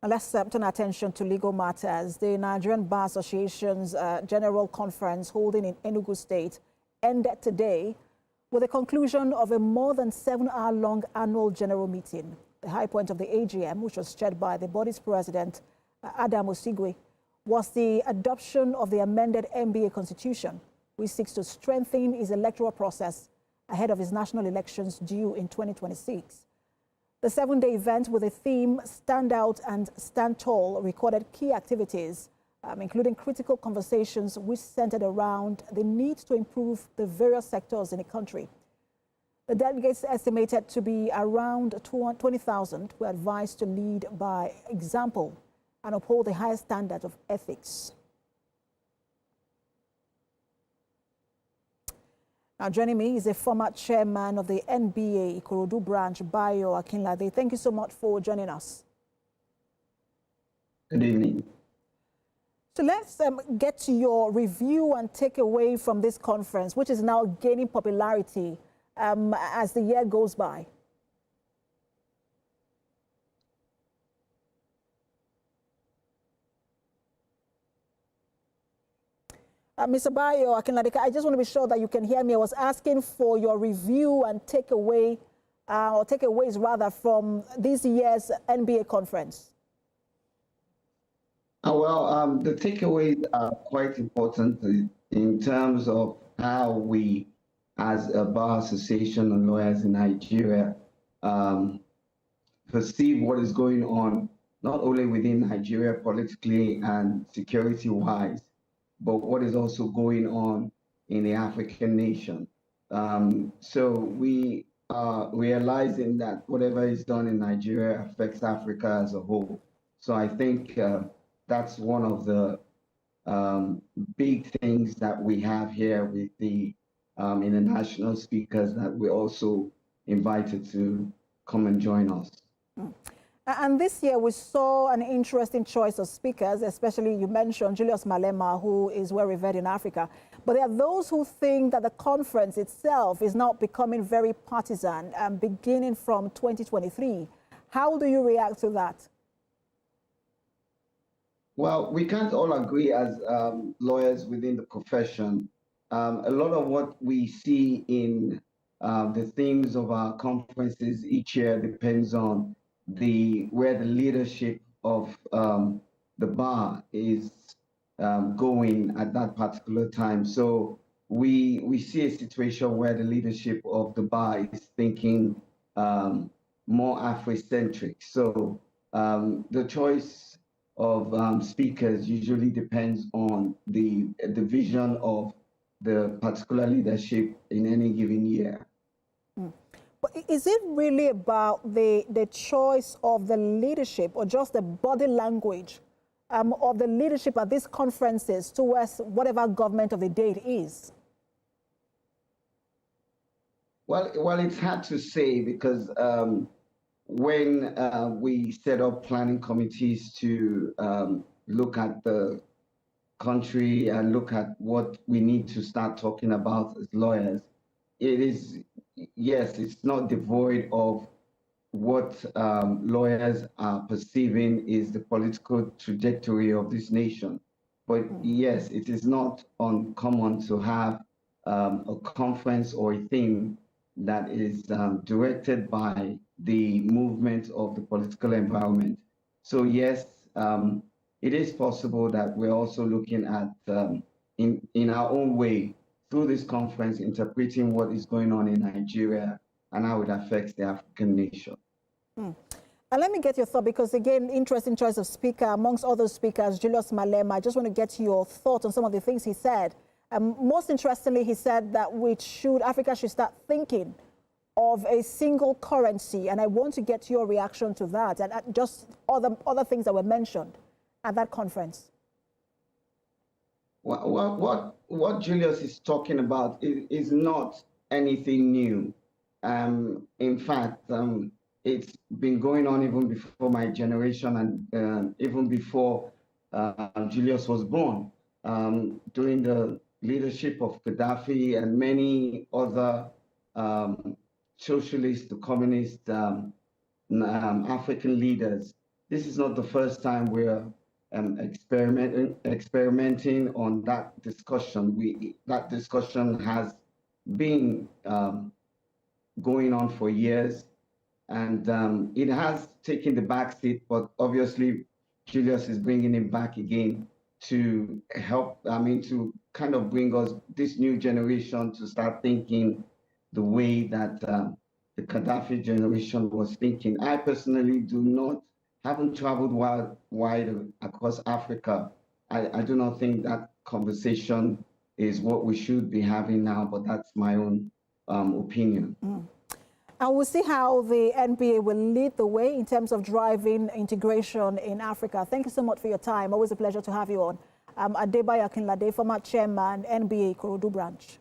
And let's turn our attention to legal matters. The Nigerian Bar Association's General Conference holding in Enugu State ended today with the conclusion of a more than 7-hour-long annual general meeting. The high point of the AGM, which was chaired by the body's president, Adam Osigwe, was the adoption of the amended NBA Constitution, which seeks to strengthen his electoral process ahead of his national elections due in 2026. The 7-day event with the theme Stand Out and Stand Tall recorded key activities, including critical conversations which centered around the need to improve the various sectors in the country. The delegates, estimated to be around 20,000, were advised to lead by example and uphold the highest standard of ethics. Now, joining me is a former chairman of the NBA Ikorodu branch, Bayo Akinlade. Thank you so much for joining us. Good evening. So let's get to your review and takeaway from this conference, which is now gaining popularity as the year goes by. Mr. Bayo Akinlade, I just want to be sure that you can hear me. I was asking for your review and takeaway, or takeaways rather, from this year's NBA conference. Well, the takeaways are quite important in terms of how we, as a bar association and lawyers in Nigeria, perceive what is going on, not only within Nigeria politically and security-wise, but what is also going on in the African nation. So we are realizing that whatever is done in Nigeria affects Africa as a whole. So I think that's one of the big things that we have here with the international speakers that we're also invited to come and join us. And this year we saw an interesting choice of speakers, especially you mentioned Julius Malema, who is well revered in Africa. But there are those who think that the conference itself is now becoming very partisan, beginning from 2023. How do you react to that? Well, we can't all agree as lawyers within the profession. A lot of what we see in the themes of our conferences each year depends on where the leadership of the bar is going at that particular time. So we see a situation where the leadership of the bar is thinking more Afrocentric. So the choice of speakers usually depends on the vision of the particular leadership in any given year. But is it really about the choice of the leadership, or just the body language of the leadership at these conferences towards whatever government of the day it is? Well, it's hard to say, because when we set up planning committees to look at the country and look at what we need to start talking about as lawyers, it is, yes, it's not devoid of what lawyers are perceiving is the political trajectory of this nation. But yes, it is not uncommon to have a conference or a theme that is directed by the movement of the political environment. So yes, it is possible that we're also looking at, in our own way, through this conference, interpreting what is going on in Nigeria and how it affects the African nation. And let me get your thought, because again, interesting choice of speaker. Amongst other speakers, Julius Malema, I just want to get your thoughts on some of the things he said. Most interestingly, he said that Africa should start thinking of a single currency, and I want to get your reaction to that, and just other things that were mentioned at that conference. What Julius is talking about is not anything new. In fact, it's been going on even before my generation, and even before Julius was born, during the leadership of Gaddafi and many other socialist, communist African leaders. this is not the first time we're experimenting on that discussion. That discussion has been going on for years, and it has taken the back seat, but obviously Julius is bringing him back again to help, to kind of bring us, this new generation, to start thinking the way that the Gaddafi generation was thinking. I personally haven't traveled wide across Africa. I do not think that conversation is what we should be having now, but that's my own opinion. And we'll see how the NBA will lead the way in terms of driving integration in Africa. Thank you so much for your time. Always a pleasure to have you on. Adebayo Akinlade, former chairman, NBA Ikorodu branch.